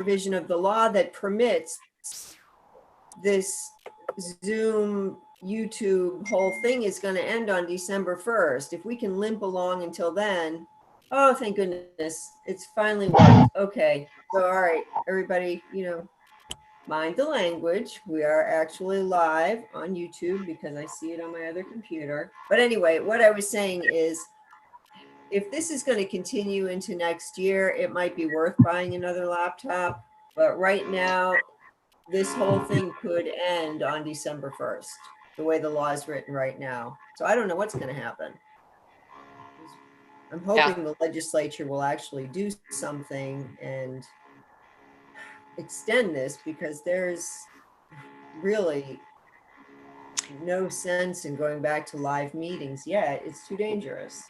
provision of the law that permits this Zoom, YouTube whole thing is going to end on December 1st. If we can limp along until then, oh, thank goodness, it's finally worked. Okay, so all right, everybody, mind the language. We are actually live on YouTube because I see it on my other computer. But anyway, what I was saying is, if this is going to continue into next year, it might be worth buying another laptop. But right now, this whole thing could end on December 1st, the way the law is written right now. So I don't know what's going to happen. I'm hoping the legislature will actually do something and extend this, because there's really no sense in going back to live meetings yet. It's too dangerous.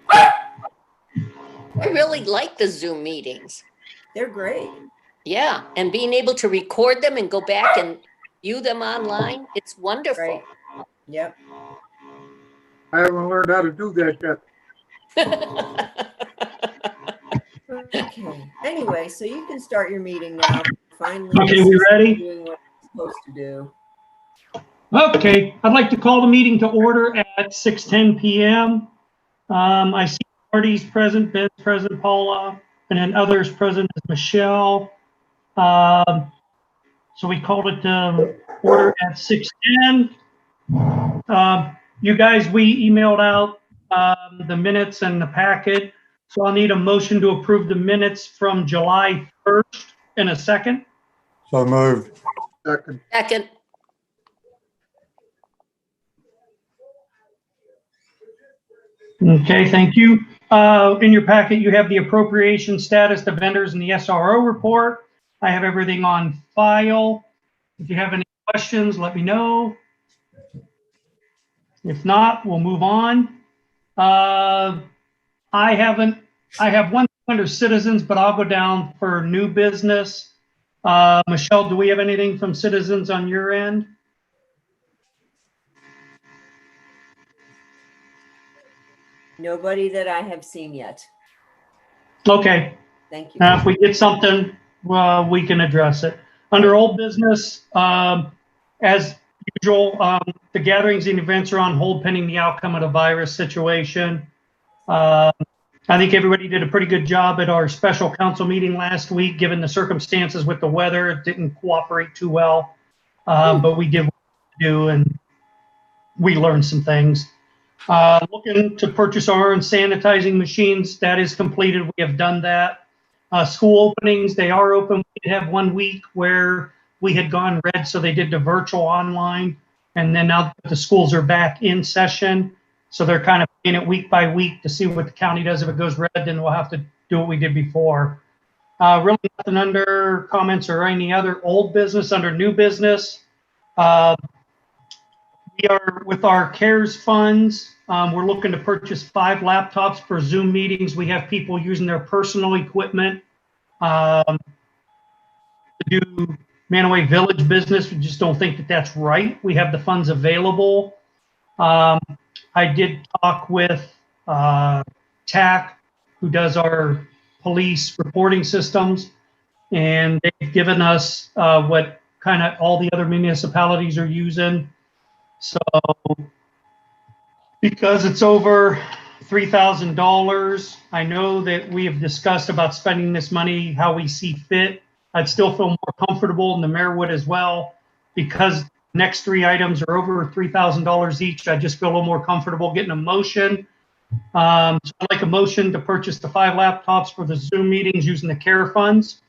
I really like the Zoom meetings. They're great. Yeah, and being able to record them and go back and view them online, it's wonderful. Right. Yep. I haven't learned how to do that yet. Okay. Anyway, so you can start your meeting now. Finally. Okay, we ready? Doing what it's supposed to do. Okay, I'd like to call the meeting to order at 6:10 p.m. I see Marty's present, Ben's present, Paula, and then others present is Michelle. So we called it to order at 6:10. You guys, we emailed out the minutes and the packet. So I'll need a motion to approve the minutes from July 1st in a second. So moved. Second. Second. Okay, thank you. In your packet, you have the appropriation status, the vendors, and the SRO report. I have everything on file. If you have any questions, let me know. If not, we'll move on. I have one under citizens, but I'll go down for new business. Michelle, do we have anything from citizens on your end? Nobody that I have seen yet. Okay. Thank you. Now, if we get something, we can address it. Under old business, as usual, the gatherings and events are on hold pending the outcome of the virus situation. I think everybody did a pretty good job at our special council meeting last week, given the circumstances with the weather. It didn't cooperate too well, but we did what we do, and we learned some things. Looking to purchase our own sanitizing machines. That is completed. We have done that. School openings, they are open. We did have 1 week where we had gone red, so they did the virtual online. And then now that the schools are back in session, so they're kind of playing it week by week to see what the county does. If it goes red, then we'll have to do what we did before. Really nothing under comments or any other old business. Under new business, we are with our CARES funds. We're looking to purchase 5 laptops for Zoom meetings. We have people using their personal equipment to do Mantua Village business. We just don't think that that's right. We have the funds available. I did talk with TAC, who does our police reporting systems, and they've given us what kind of all the other municipalities are using. So because it's over $3,000, I know that we have discussed about spending this money how we see fit. I'd still feel more comfortable, and the mayor would as well, because next 3 items are over $3,000 each. I just feel a little more comfortable getting a motion. So I'd like a motion to purchase the 5 laptops for the Zoom meetings using the CARE funds.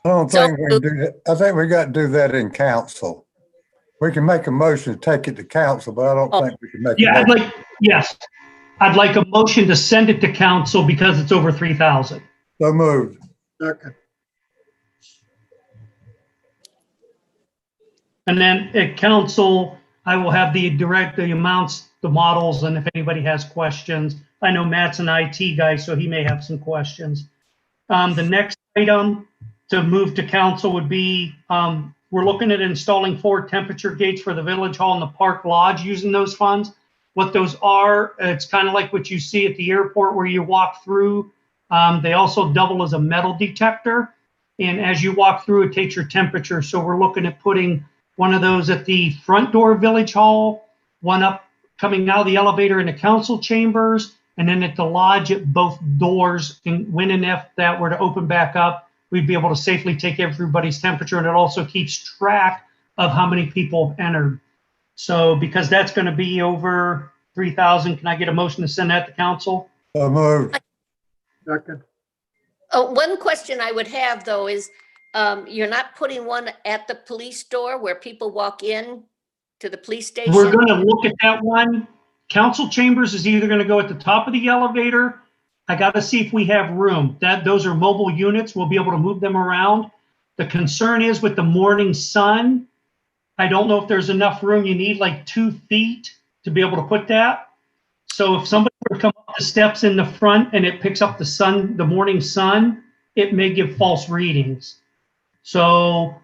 I don't think we can do that. I think we got to do that in council. We can make a motion to take it to council, but I don't think we can make Yeah, a motion. I'd like a motion to send it to council because it's over 3,000. So moved. Second. And then at council, I will have the amounts, the models, and if anybody has questions. I know Matt's an IT guy, so he may have some questions. The next item to move to council would be, we're looking at installing 4 temperature gates for the Village Hall and the Park Lodge using those funds. What those are, it's kind of like what you see at the airport where you walk through. They also double as a metal detector. And as you walk through, it takes your temperature. So we're looking at putting one of those at the front door of Village Hall, one up coming out of the elevator in the council chambers, and then at the lodge at both doors. And when and if that were to open back up, we'd be able to safely take everybody's temperature. And it also keeps track of how many people have entered. So because that's going to be over 3,000, can I get a motion to send that to council? So moved. Second. Oh, one question I would have though is, you're not putting one at the police door where people walk in to the police station? We're going to look at that one. Council chambers is either going to go at the top of the elevator. I got to see if we have room. Those are mobile units. We'll be able to move them around. The concern is with the morning sun, I don't know if there's enough room. You need like 2 feet to be able to put that. So if somebody were to come up the steps in the front and it picks up the sun, the morning sun, it may give false readings. So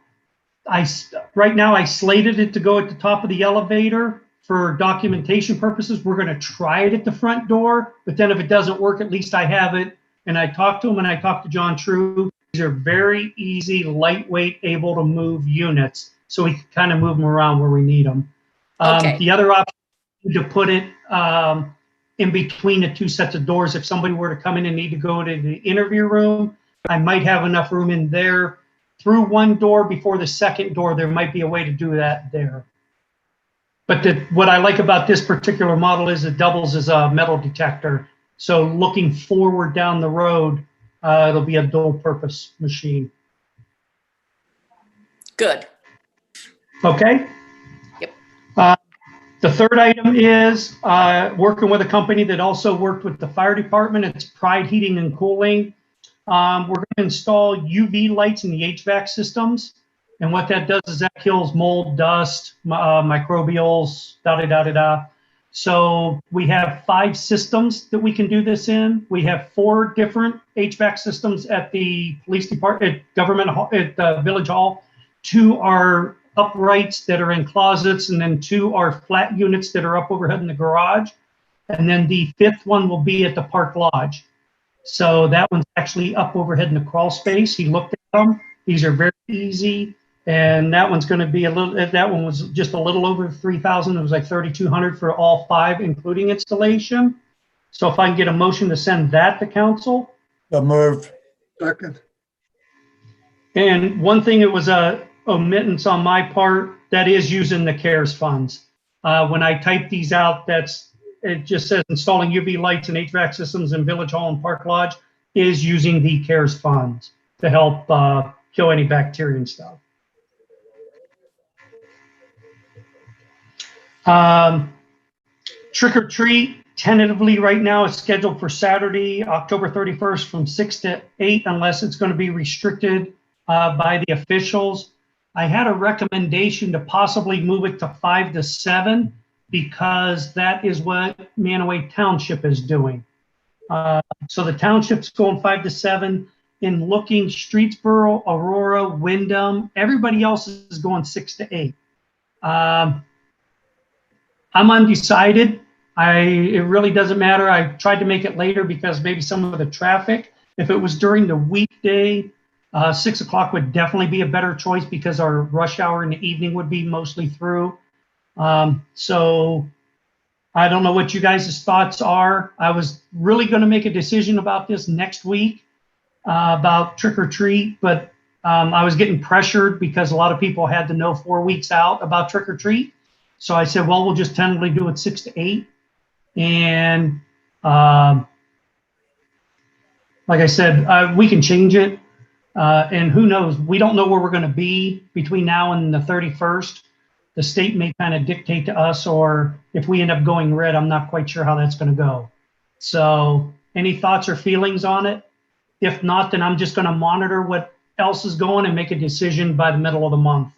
right now I slated it to go at the top of the elevator for documentation purposes. We're going to try it at the front door, but then if it doesn't work, at least I have it. And I talked to him and I talked to John True. These are very easy, lightweight, able to move units. So we can kind of move them around where we need them. Okay. The other option is to put it in between the 2 sets of doors. If somebody were to come in and need to go to the interview room, I might have enough room in there through one door before the second door. There might be a way to do that there. But what I like about this particular model is it doubles as a metal detector. So looking forward down the road, it'll be a dual purpose machine. Good. Okay. Yep. The third item is working with a company that also worked with the fire department. It's Pride Heating and Cooling. We're going to install UV lights in the HVAC systems. And what that does is that kills mold, dust, microbials, da-da-da-da-da. So we have 5 systems that we can do this in. We have 4 different HVAC systems at the police department, at government, at Village Hall. 2 are uprights that are in closets, and then 2 are flat units that are up overhead in the garage. And then the 5th one will be at the Park Lodge. So that one's actually up overhead in the crawl space. He looked at them. These are very easy. And that one's going to be that one was just a little over 3,000. It was like 3,200 for all 5, including installation. So if I can get a motion to send that to council. So moved. Second. And one thing, it was a omittance on my part, that is using the CARES funds. When I type these out, it just says installing UV lights and HVAC systems in Village Hall and Park Lodge is using the CARES funds to help kill any bacteria and stuff. Trick or treat tentatively right now is scheduled for Saturday, October 31st from 6 to 8, unless it's going to be restricted by the officials. I had a recommendation to possibly move it to 5 to 7 because that is what Mantua Township is doing. So the township's going 5 to 7. In looking, Streetsboro, Aurora, Wyndham, everybody else is going 6 to 8. I'm undecided. It really doesn't matter. I tried to make it later because maybe some of the traffic. If it was during the weekday, 6 o'clock would definitely be a better choice because our rush hour in the evening would be mostly through. So I don't know what you guys' thoughts are. I was really going to make a decision about this next week, about trick or treat, but I was getting pressured because a lot of people had to know 4 weeks out about trick or treat. So I said, well, we'll just tentatively do it 6 to 8. And like I said, we can change it. And who knows? We don't know where we're going to be between now and the 31st. The state may kind of dictate to us, or if we end up going red, I'm not quite sure how that's going to go. So any thoughts or feelings on it? If not, then I'm just going to monitor what else is going and make a decision by the middle of the month.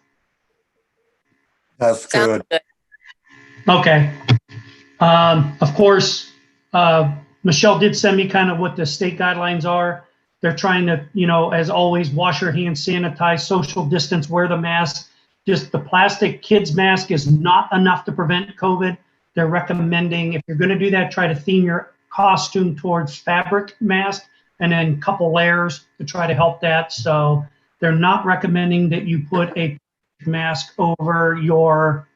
That's Sounds good. Okay. Of course, Michelle did send me kind of what the state guidelines are. They're trying to, as always, wash your hands, sanitize, social distance, wear the mask. Just the plastic kids mask is not enough to prevent COVID. They're recommending, if you're going to do that, try to theme your costume towards fabric mask and then a couple layers to try to help that. So they're not recommending that you put a mask over your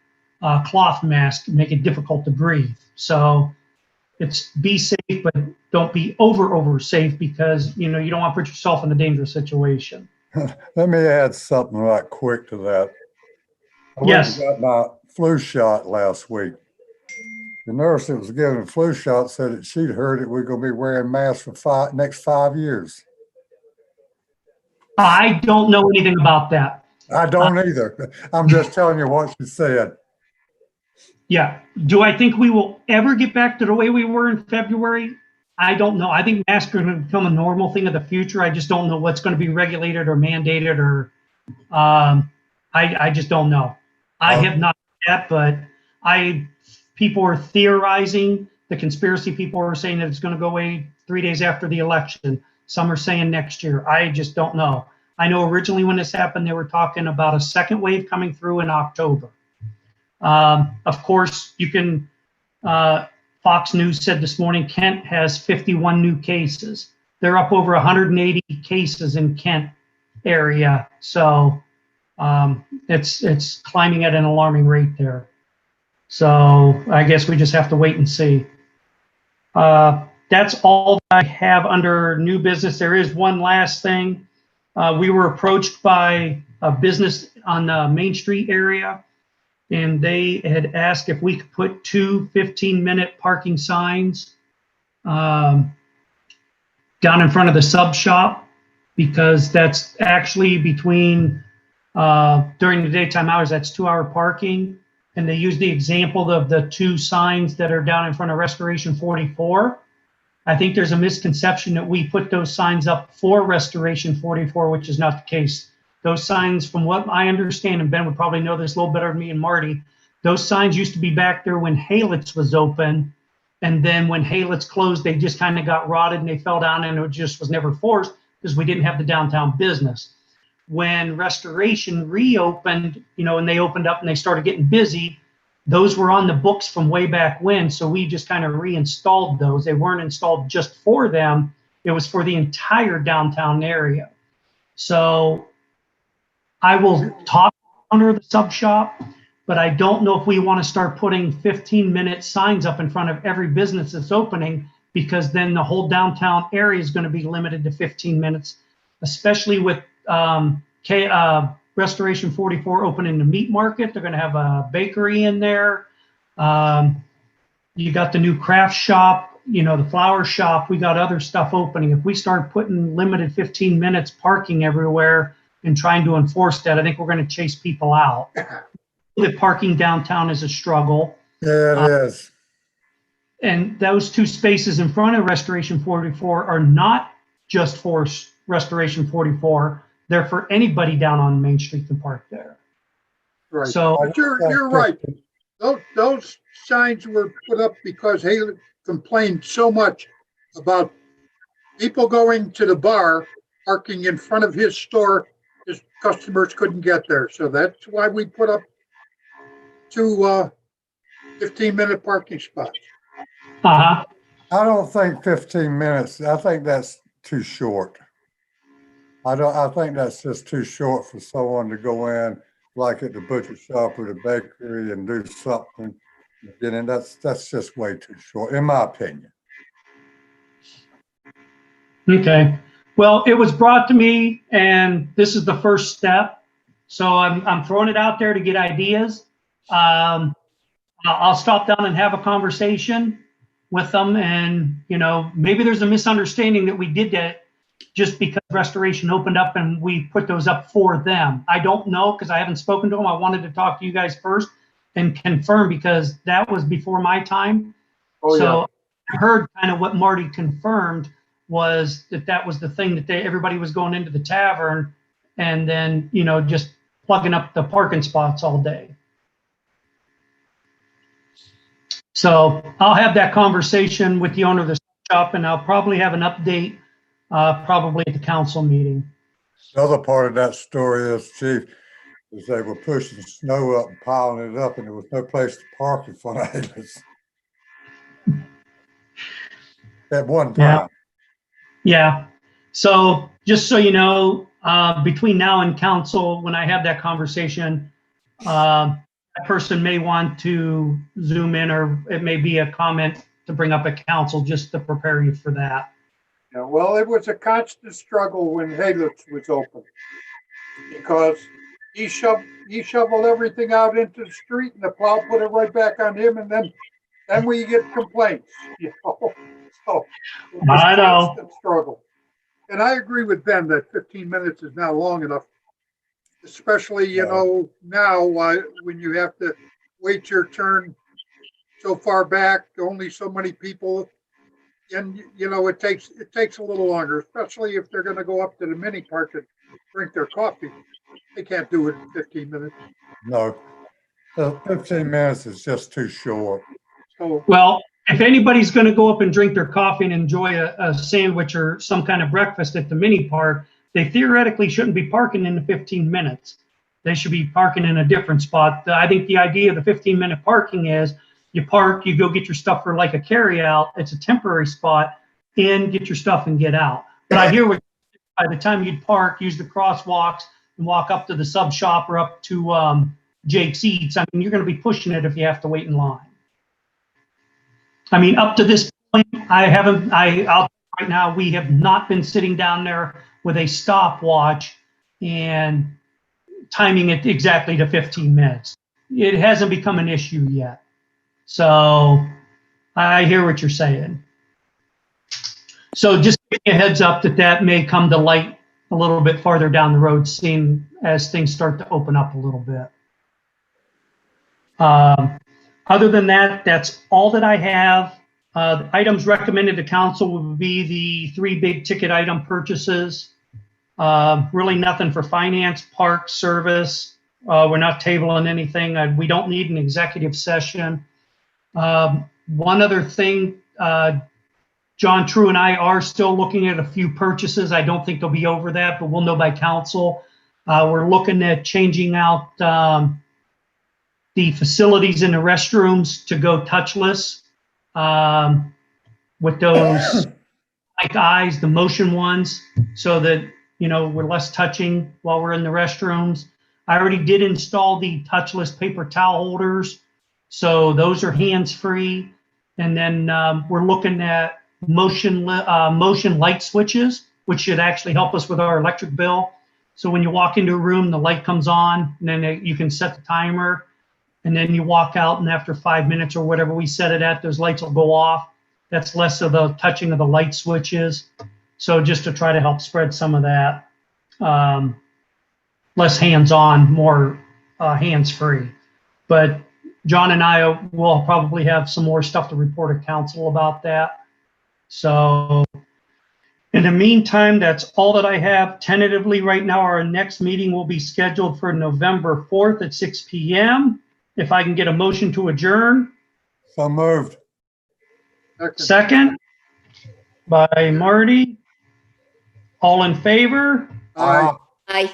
cloth mask to make it difficult to breathe. So it's be safe, but don't be over safe, because you don't want to put yourself in a dangerous situation. Let me add something right quick to that. I went and Yes. got my flu shot last week. The nurse that was giving the flu shot said that she'd heard that we're going to be wearing masks for next 5 years. I don't know anything about that. I don't either. I'm just telling you what she said. Yeah. Do I think we will ever get back to the way we were in February? I don't know. I think masks are going to become a normal thing of the future. I just don't know what's going to be regulated or mandated, or I just don't know. I have not yet, but people are theorizing. The conspiracy people are saying that it's going to go away 3 days after the election. Some are saying next year. I just don't know. I know originally when this happened, they were talking about a second wave coming through in October. Of course, you can, Fox News said this morning, Kent has 51 new cases. They're up over 180 cases in Kent area. So it's climbing at an alarming rate there. So I guess we just have to wait and see. That's all I have under new business. There is one last thing. We were approached by a business on the Main Street area, and they had asked if we could put 2 15-minute parking signs down in front of the sub shop, because that's actually between, during the daytime hours, that's 2-hour parking. And they used the example of the 2 signs that are down in front of Restoration 44. I think there's a misconception that we put those signs up for Restoration 44, which is not the case. Those signs, from what I understand, and Ben would probably know this a little better than me and Marty, those signs used to be back there when Halitz was open. And then when Halitz closed, they just kind of got rotted and they fell down, and it just was never forced because we didn't have the downtown business. When Restoration reopened, and they opened up and they started getting busy, those were on the books from way back when. So we just kind of reinstalled those. They weren't installed just for them. It was for the entire downtown area. So I will talk to the owner of the sub shop, but I don't know if we want to start putting 15-minute signs up in front of every business that's opening, because then the whole downtown area is going to be limited to 15 minutes, especially with Restoration 44 opening the meat market. They're going to have a bakery in there. You got the new craft shop, the flower shop. We got other stuff opening. If we start putting limited 15 minutes parking everywhere and trying to enforce that, I think we're going to chase people out. The parking downtown is a struggle. Yeah, it is. And those 2 spaces in front of Restoration 44 are not just for Restoration 44. They're for anybody down on Main Street to park there. Right. So But you're right. Those signs were put up because Haley complained so much about people going to the bar, parking in front of his store. His customers couldn't get there. So that's why we put up 2 15-minute parking spots. Uh-huh. I don't think 15 minutes. I think that's too short. I think that's just too short for someone to go in, like at the butcher shop or the bakery, and do something. And that's just way too short, in my opinion. Okay. Well, it was brought to me, and this is the first step. So I'm throwing it out there to get ideas. I'll stop down and have a conversation with them, and maybe there's a misunderstanding that we did that just because Restoration opened up and we put those up for them. I don't know, because I haven't spoken to them. I wanted to talk to you guys first and confirm, because that was before my time. Oh, So yeah. I heard kind of what Marty confirmed was that was the thing, that everybody was going into the tavern and then, just plugging up the parking spots all day. So I'll have that conversation with the owner of the shop, and I'll probably have an update probably at the council meeting. The other part of that story is, Chief, is they were pushing snow up and piling it up, and there was no place to park in front of it at one time. Yeah. So just so you know, between now and council, when I have that conversation, that person may want to Zoom in, or it may be a comment to bring up at council just to prepare you for that. Yeah, well, it was a constant struggle when Halix was open because he shoveled everything out into the street and the plow put it right back on him, and then we get complaints, you know. So it was I a know. constant struggle. And I agree with Ben that 15 minutes is not long enough, especially, you know, now when you have to wait your turn so far back, only so many people. And, you know, it takes a little longer, especially if they're going to go up to the mini park and drink their coffee. They can't do it in 15 minutes. No, 15 minutes is just too short. So, Well, if anybody's going to go up and drink their coffee and enjoy a sandwich or some kind of breakfast at the mini park, they theoretically shouldn't be parking in the 15 minutes. They should be parking in a different spot. I think the idea of the 15-minute parking is you park, you go get your stuff for like a carry out. It's a temporary spot, in, get your stuff and get out. But I hear what, by the time you'd park, use the crosswalks and walk up to the sub shop or up to Jake's Eats. I mean, you're going to be pushing it if you have to wait in line. I mean, up to this point, I'll right now, we have not been sitting down there with a stopwatch and timing it exactly to 15 minutes. It hasn't become an issue yet. So I hear what you're saying. So just give me a heads up that may come to light a little bit farther down the road, seeing as things start to open up a little bit. Other than that, that's all that I have. The items recommended to council would be the 3 big ticket item purchases. Really nothing for finance, park, service. We're not tabling anything. We don't need an executive session. One other thing, John True and I are still looking at a few purchases. I don't think they'll be over that, but we'll know by council. We're looking at changing out the facilities in the restrooms to go touchless with those like eyes, the motion ones, so that, you know, we're less touching while we're in the restrooms. I already did install the touchless paper towel holders, so those are hands-free. And then we're looking at motion light switches, which should actually help us with our electric bill. So when you walk into a room, the light comes on, and then you can set the timer. And then you walk out, and after 5 minutes or whatever we set it at, those lights will go off. That's less of the touching of the light switches. So just to try to help spread some of that, less hands-on, more hands-free. But John and I will probably have some more stuff to report to council about that. So in the meantime, that's all that I have. Tentatively right now, our next meeting will be scheduled for November 4th at 6 p.m. If I can get a motion to adjourn. So moved. Second by Marty. All in favor? aye. Aye.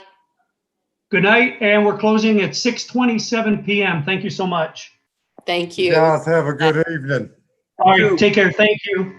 Good night, and we're closing at 6:27 p.m. Thank you so much. Thank You you. guys have a good evening. All right, take care. Thank you.